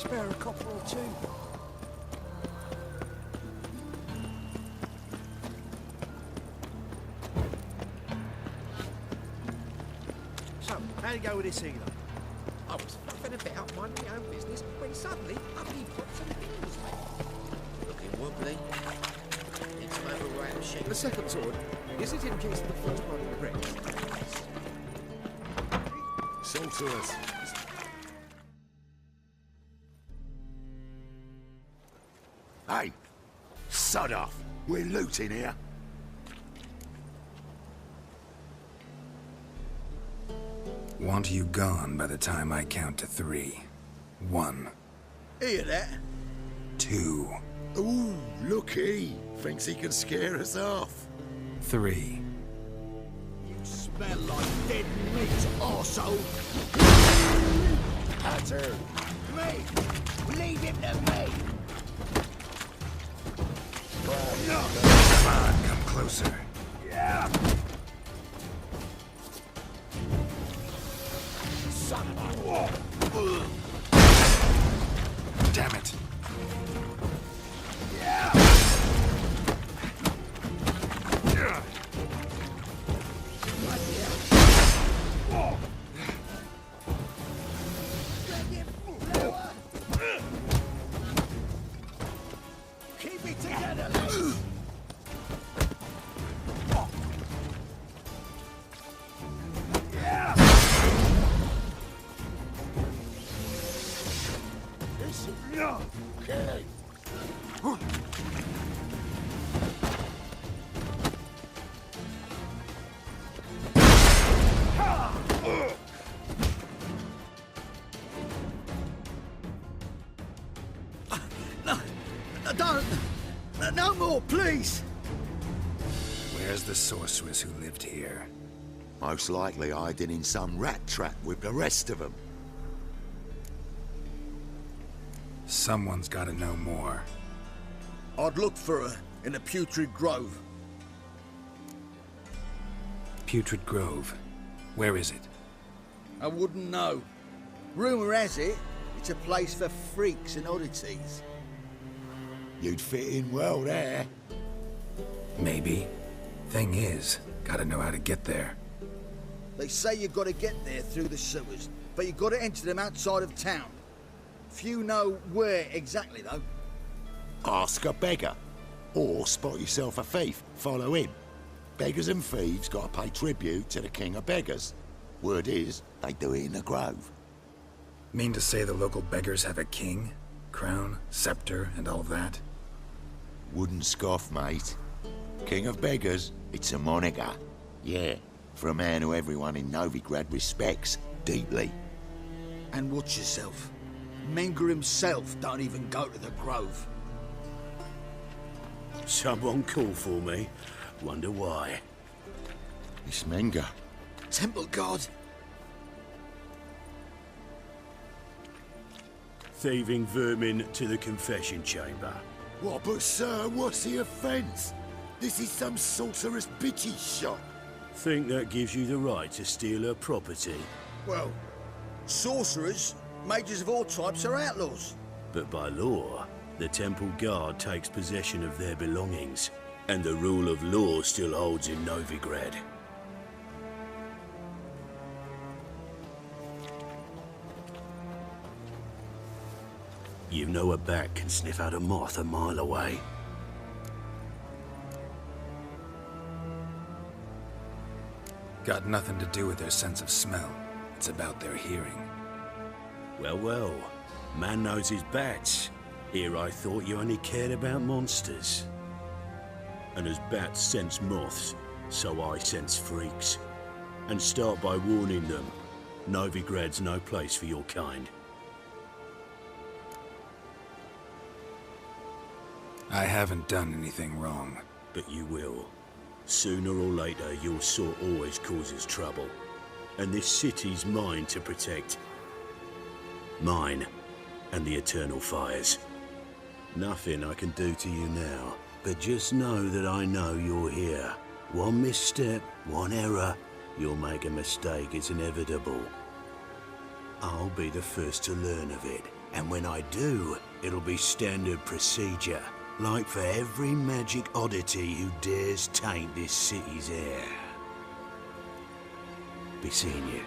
Spare a copper or two. So, how'd it go with this healer? I was fluffing about minding my own business when suddenly up he pops and heals me. Looking wobbly. Needs some override shape. The second sword, is it in case the first one breaks? Sorcerers. Hey! Sod off! We're looting here. Want you gone by the time I count to 3. 1. Hear that? 2. Ooh, looky! Thinks he can scare us off. 3. You smell like dead meat, arsehole! Pattern! Me! Leave him to me! Come on, come closer. Yeah! Son of a... Damn it. Keep it together, lads! Okay. Don't! No more, please! Where's the sorceress who lived here? Most likely hiding in some rat trap with the rest of them. Someone's gotta know more. I'd look for her in the Putrid Grove. Putrid Grove. Where is it? I wouldn't know. Rumour has it, it's a place for freaks and oddities. You'd fit in well there. Maybe. Thing is, gotta know how to get there. They say you've got to get there through the sewers, but you've got to enter them outside of town. Few know where exactly, though. Ask a beggar. Or spot yourself a thief. Follow him. Beggars and thieves gotta pay tribute to the king of beggars. Word is, they do it in the grove. Mean to say the local beggars have a king? Crown, scepter, and all that? Wouldn't scoff, mate. King of beggars, it's a moniker. Yeah, for a man who everyone in Novigrad respects deeply. And watch yourself. Menger himself don't even go to the Grove. Someone called for me. Wonder why. It's Menger. Temple Guard. Thieving vermin to the confession chamber. What, but sir, what's the offence? This is some sorceress bitchy shop. Think that gives you the right to steal her property? Well, sorcerers, mages of all types are outlaws. But by law, the Temple Guard takes possession of their belongings, and the rule of law still holds in Novigrad. You know a bat can sniff out a moth a mile away. Got nothing to do with their sense of smell. It's about their hearing. Well, well. Man knows his bats. Here I thought you only cared about monsters. And as bats sense moths, so I sense freaks. And start by warning them. Novigrad's no place for your kind. I haven't done anything wrong. But you will. Sooner or later, your sort always causes trouble. And this city's mine to protect. Mine and the eternal fires. Nothing I can do to you now, but just know that I know you're here. One misstep, one error, you'll make a mistake, it's inevitable. I'll be the first to learn of it. And when I do, it'll be standard procedure, like for every magic oddity who dares taint this city's air. Be seeing you.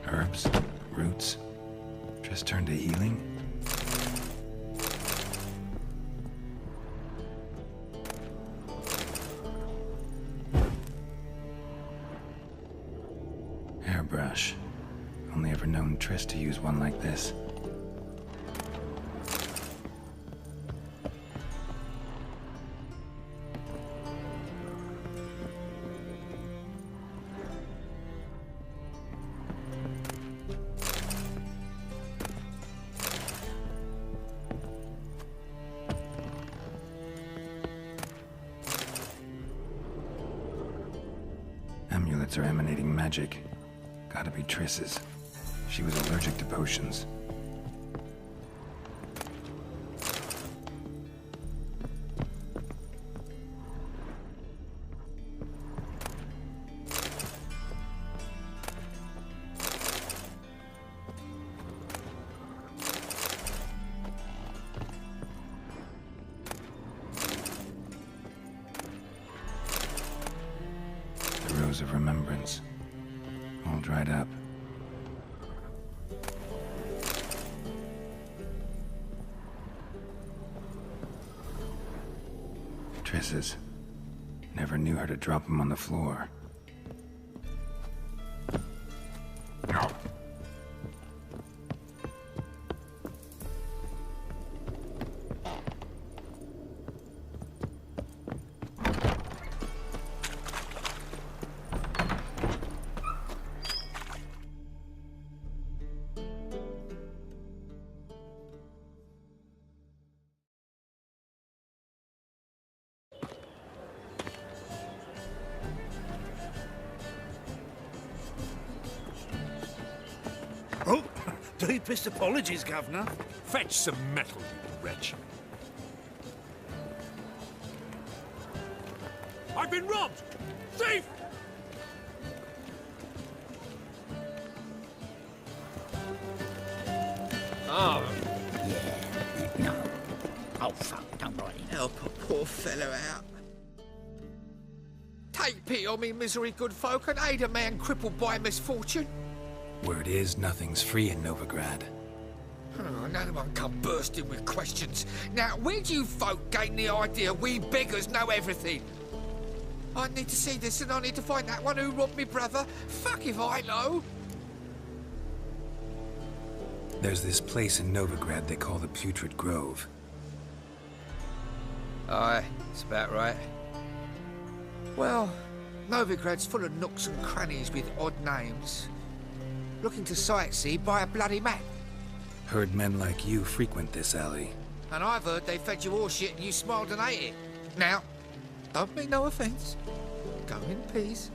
Herbs, roots, just turn to healing. Hairbrush. Only ever known Triss to use one like this. Amulets are emanating magic. Gotta be Triss's. She was allergic to potions. Rose of remembrance, all dried up. Triss's. Never knew her to drop them on the floor. Oh, deepest apologies, Governor. Fetch some metal, you wretch. I've been robbed! Thief! Oh, No. Oh, fuck, don't write it. help a poor fellow out. Take pity on me, misery, good folk, and aid a man crippled by misfortune. Word is, nothing's free in Novigrad. Oh, no one come bursting with questions. Now, where do you folk gain the idea we beggars know everything? I need to see this, and I need to find that one who robbed me brother. Fuck if I know. There's this place in Novigrad they call the Putrid Grove. Aye, it's about right. Well, Novigrad's full of nooks and crannies with odd names. Looking to sightsee, buy a bloody map. Heard men like you frequent this alley. And I've heard they fed you all shit and you smiled and ate it. Now, don't mean no offence. Go in peace.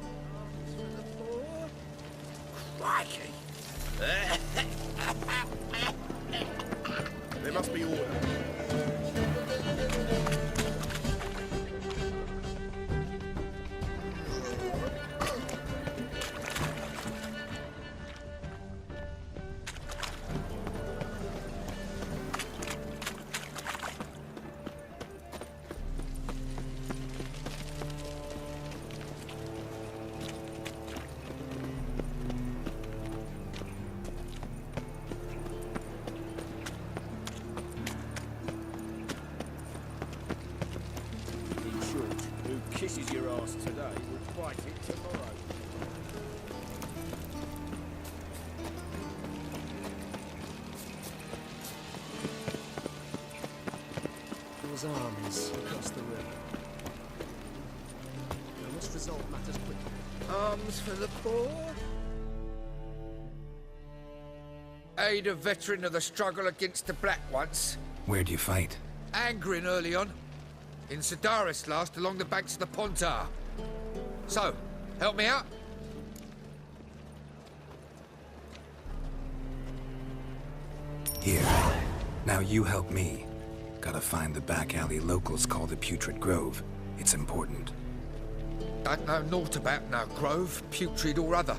Crikey! There must be order. Kisses your ass today will bite it tomorrow. Those armies across the river. I must resolve matters quickly. Arms for the poor. aid a veteran of the struggle against the Black once. Where'd you fight? Angering early on. In Sedaris last, along the banks of the Pontar. So, help me out? Here. Now you help me. Gotta find the back alley locals call the Putrid Grove. It's important. Don't know naught about no grove, putrid or other.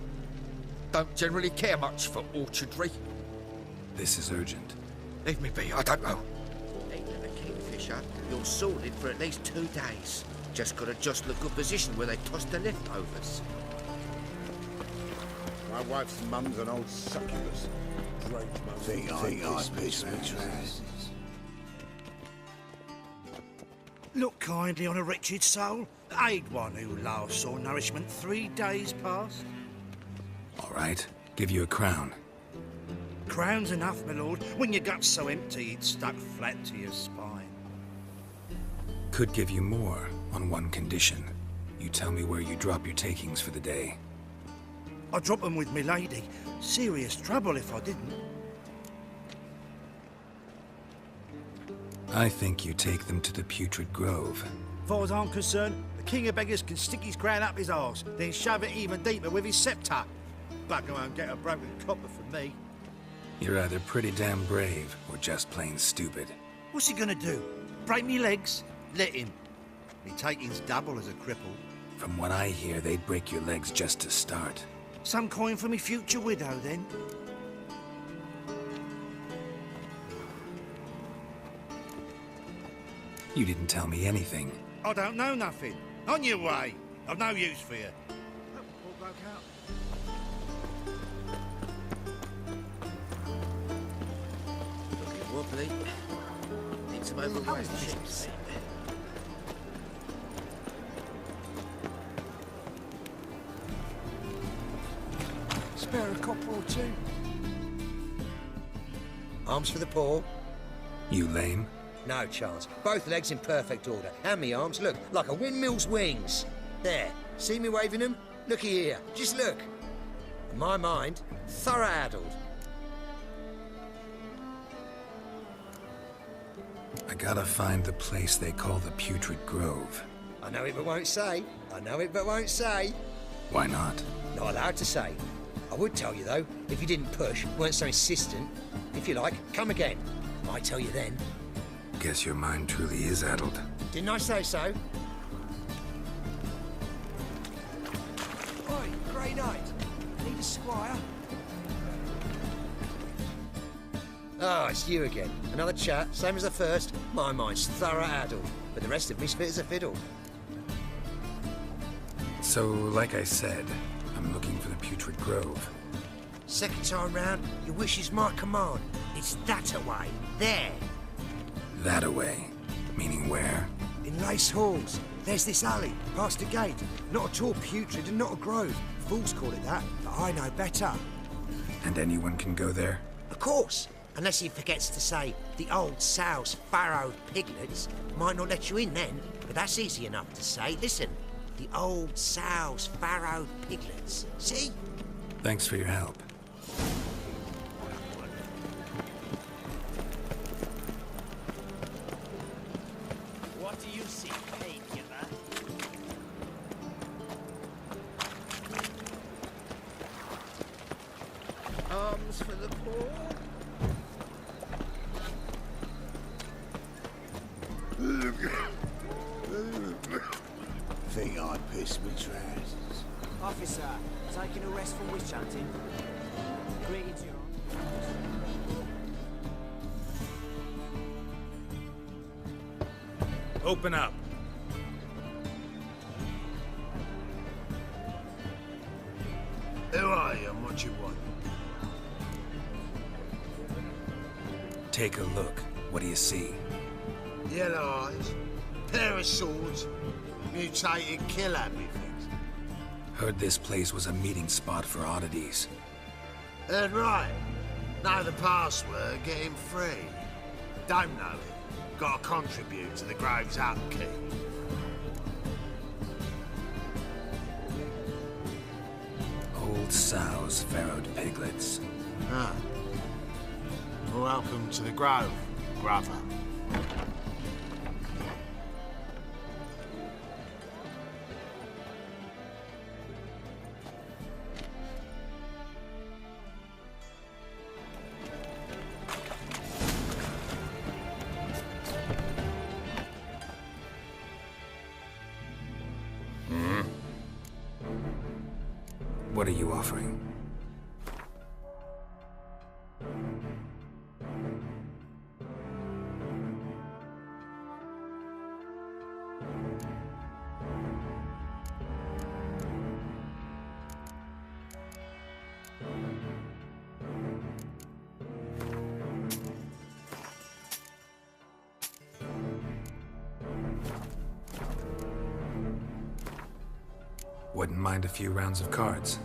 Don't generally care much for orchardry. This is urgent. Leave me be, I don't know. Either the Kingfisher, you're sorted for at least 2 days. Just gotta jostle a good position where they toss the leftovers. My wife's mum's an old succubus. Think I piss me trousers. Look kindly on a wretched soul. Aid one who last saw nourishment 3 days past. All right. Give you a crown. Crown's enough, my lord, when your gut's so empty it's stuck flat to your spine. Could give you more, on one condition. You tell me where you drop your takings for the day. I drop them with me lady. Serious trouble if I didn't. I think you take them to the Putrid Grove. As far as I'm concerned, the king of beggars can stick his crown up his arse, then shove it even deeper with his scepter. Bugger won't get a broken copper from me. You're either pretty damn brave, or just plain stupid. What's he gonna do? Break me legs? Let him. Me taking's double as a cripple. From what I hear, they'd break your legs just to start. Some coin for me future widow, then. You didn't tell me anything. I don't know nothing. On your way. I've no use for you. All broke out. Looking wobbly. Need some overweight ships. Spare a copper or two. Arms for the poor? You lame? No chance. Both legs in perfect order. And me arms, look, like a windmill's wings. There. See me waving them? Looky here. Just look. In my mind, thorough addled. I gotta find the place they call the Putrid Grove. I know it but won't say. I know it but won't say. Why not? Not allowed to say. I would tell you, though, if you didn't push, weren't so insistent. If you like, come again. Might tell you then. Guess your mind truly is addled. Didn't I say so? Oi, Grey Knight. Need a squire? Ah, it's you again. Another chat, same as the first. My mind's thorough addled, but the rest of me's fit as a fiddle. So, like I said, I'm looking for the Putrid Grove. Second time round, your wish is my command. It's that away, there. That away? Meaning where? In Lace Halls. There's this alley, past the gate. Not at all putrid and not a grove. Fools call it that, but I know better. And anyone can go there? Of course. Unless he forgets to say, the old sow's farrowed piglets. Might not let you in then, but that's easy enough to say. Listen, the old sow's farrowed piglets. See? Thanks for your help. What do you see, painkiller? Arms for the poor. Think I piss me trousers. Officer, taking a rest from witch hunting. Greetings, Your Honor. Open up. Who are you and what you want? Take a look. What do you see? Yellow eyes, pair of swords, mutated killer things. Heard this place was a meeting spot for oddities. Heard right. Know the password, get him free. Don't know it. Gotta contribute to the Grove's upkeep. Old sows, farrowed piglets. Ah. Welcome to the Grove, brother. What are you offering? Wouldn't mind a few rounds of cards.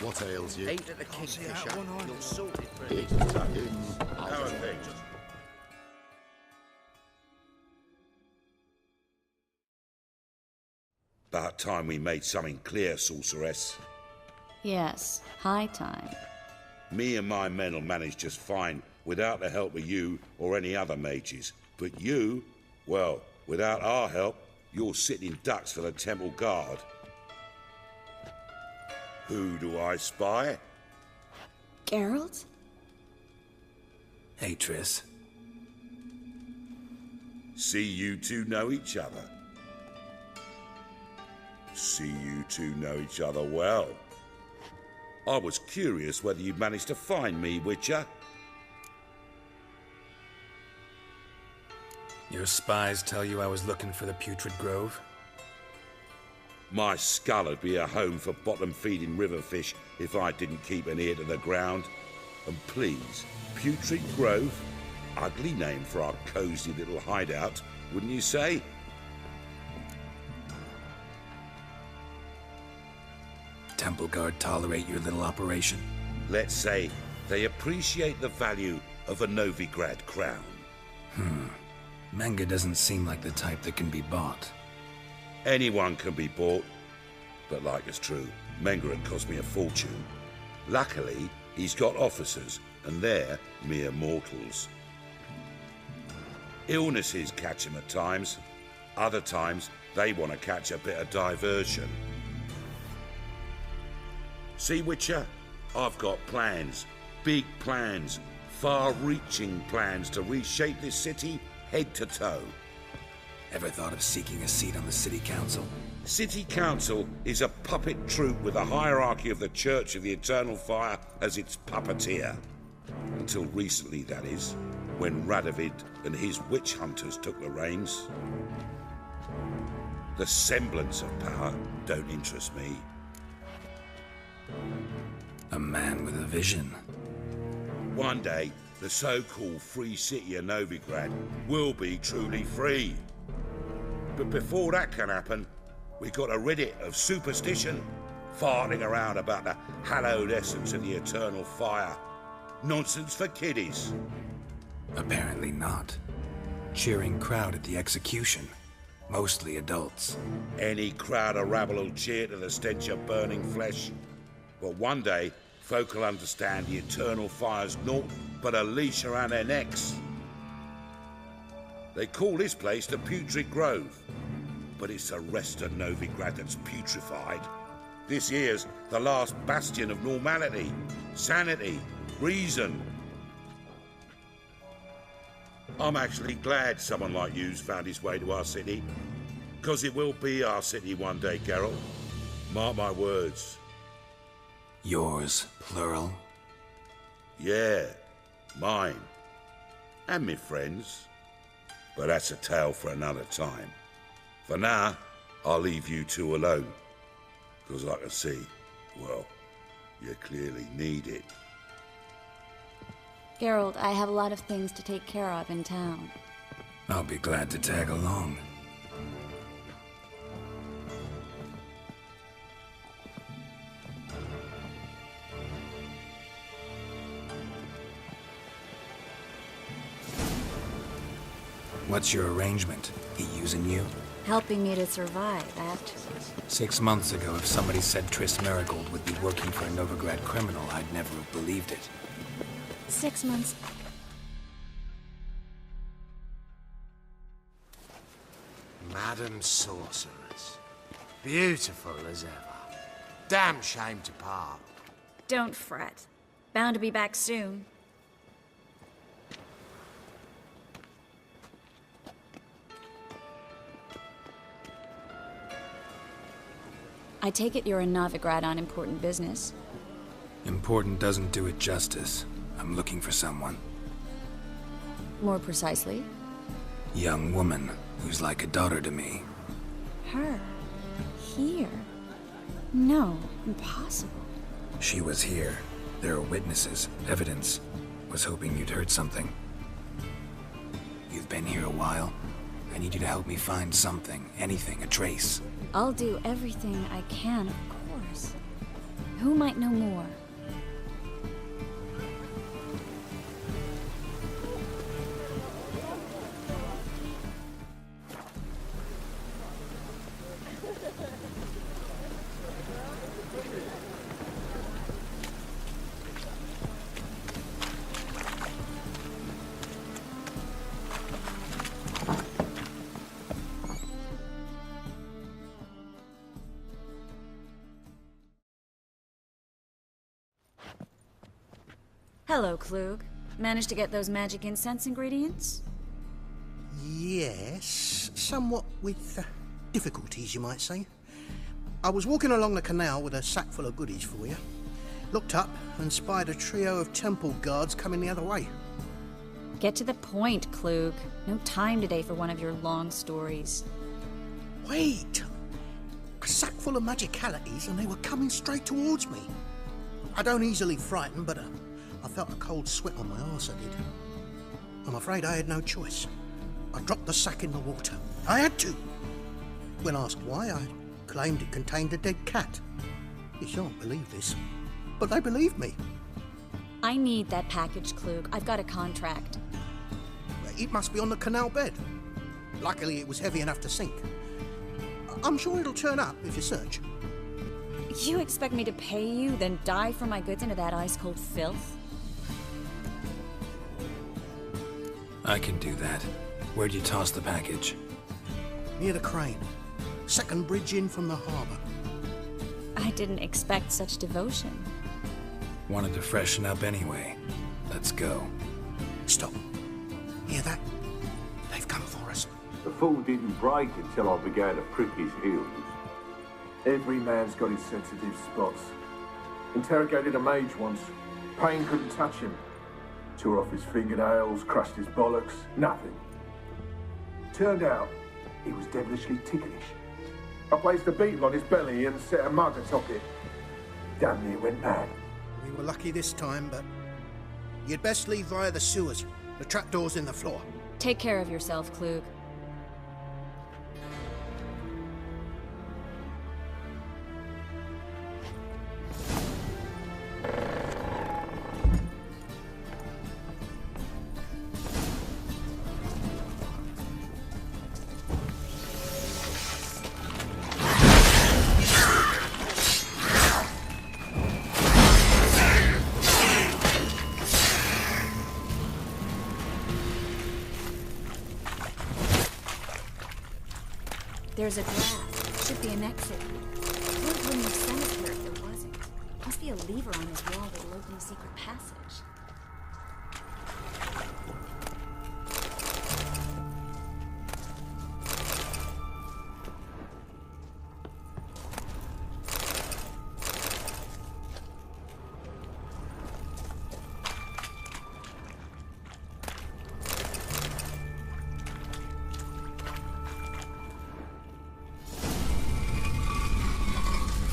What ails you? Eat at the Kingfisher. You're sorted for at It's least 2 tucked days. in. How are things? About time we made something clear, sorceress. Yes, high time. Me and my men will manage just fine without the help of you or any other mages. But you, well, without our help, you're sitting ducks for the temple guard. Who do I spy? Geralt? Hey, Triss. See you two know each other. See you two know each other well. I was curious whether you'd managed to find me, Witcher. Your spies tell you I was looking for the Putrid Grove? My skull would be a home for bottom-feeding river fish if I didn't keep an ear to the ground. And please, Putrid Grove? Ugly name for our cosy little hideout, wouldn't you say? Temple Guard tolerate your little operation? Let's say They appreciate the value of a Novigrad crown. Menga doesn't seem like the type that can be bought. Anyone can be bought, but like it's true, Menga had cost me a fortune. Luckily, he's got officers, and they're mere mortals. Illnesses catch him at times. Other times, they want to catch a bit of diversion. See, Witcher? I've got plans. Big plans. Far-reaching plans to reshape this city head to toe. Ever thought of seeking a seat on the city council? City council is a puppet troupe with a hierarchy of the Church of the Eternal Fire as its puppeteer. Until recently, that is, when Radovid and his witch hunters took the reins. The semblance of power don't interest me. A man with a vision. One day, the so-called free city of Novigrad will be truly free. But before that can happen, we got to rid it of superstition, farting around about the hallowed essence of the eternal fire. Nonsense for kiddies. Apparently not. Cheering crowd at the execution. Mostly adults. Any crowd of rabble will cheer to the stench of burning flesh. But one day, folk will understand the eternal fire's naught but a leash around their necks. They call this place the Putrid Grove, but it's the rest of Novigrad that's putrefied. This here's the last bastion of normality, sanity, reason. I'm actually glad someone like you's found his way to our city, because it will be our city one day, Geralt. Mark my words. Yours, plural? Yeah, mine. And me friends. But that's a tale for another time. For now, I'll leave you two alone. Because I can see, well, you clearly need it. Geralt, I have a lot of things to take care of in town. I'll be glad to tag along. What's your arrangement? He using you? Helping me to survive, act. 6 months ago, if somebody said Triss Merigold would be working for a Novigrad criminal, I'd never have believed it. 6 months. Madam Sorceress. Beautiful as ever. Damn shame to part. Don't fret. Bound to be back soon. I take it you're in Novigrad on important business. Important doesn't do it justice. I'm looking for someone. More precisely? Young woman who's like a daughter to me. Her? Here? No, impossible. She was here. There are witnesses, evidence. Was hoping you'd heard something. You've been here a while. I need you to help me find something, anything, a trace. I'll do everything I can, of course. Who might know more? Hello, Klug. Managed to get those magic incense ingredients? Yes, somewhat with difficulties, you might say. I was walking along the canal with a sack full of goodies for you. Looked up and spied a trio of temple guards coming the other way. Get to the point, Klug. No time today for one of your long stories. Wait! A sack full of magicalities and they were coming straight towards me. I don't easily frighten, but I felt a cold sweat on my arse, I did. I'm afraid I had no choice. I dropped the sack in the water. I had to. When asked why, I claimed it contained a dead cat. You shan't believe this, but they believed me. I need that package, Klug. I've got a contract. It must be on the canal bed. Luckily, it was heavy enough to sink. I'm sure it'll turn up if you search. You expect me to pay you, then dive for my goods into that ice-cold filth? I can do that. Where'd you toss the package? Near the crane. Second bridge in from the harbour. I didn't expect such devotion. Wanted to freshen up anyway. Let's go. Stop. Hear that? They've come for us. The fall didn't break until I began to prick his heels. Every man's got his sensitive spots. Interrogated a mage once. Pain couldn't touch him. Tore off his fingernails, crushed his bollocks, nothing. Turned out, he was devilishly ticklish. I placed a beetle on his belly and set a mug atop it. Damn near went mad. We were lucky this time, but you'd best leave via the sewers. The trapdoor's in the floor. Take care of yourself, Klug. There's a draft. Should be an exit. Klug wouldn't have sent us here if there wasn't. Must be a lever on his wall that'll open a secret passage.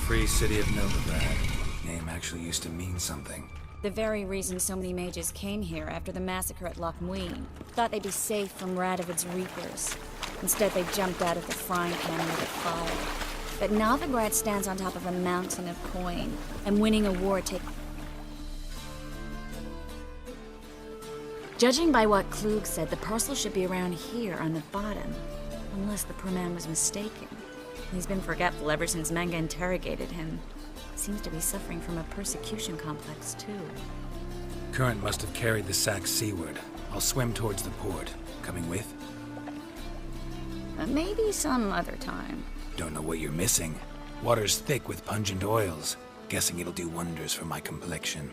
Free city of Novigrad. Name actually used to mean something. The very reason so many mages came here after the massacre at Loch Muin. Thought they'd be safe from Radovid's reapers. Instead, they jumped out of the frying pan into the fire. But Novigrad stands on top of a mountain of coin, and winning a war takes... Judging by what Klug said, the parcel should be around here on the bottom. Unless the poor man was mistaken. He's been forgetful ever since Manga interrogated him. Seems to be suffering from a persecution complex, too. Current must have carried the sack seaward. I'll swim towards the port. Coming with? Maybe some other time. Don't know what you're missing. Water's thick with pungent oils. Guessing it'll do wonders for my complexion.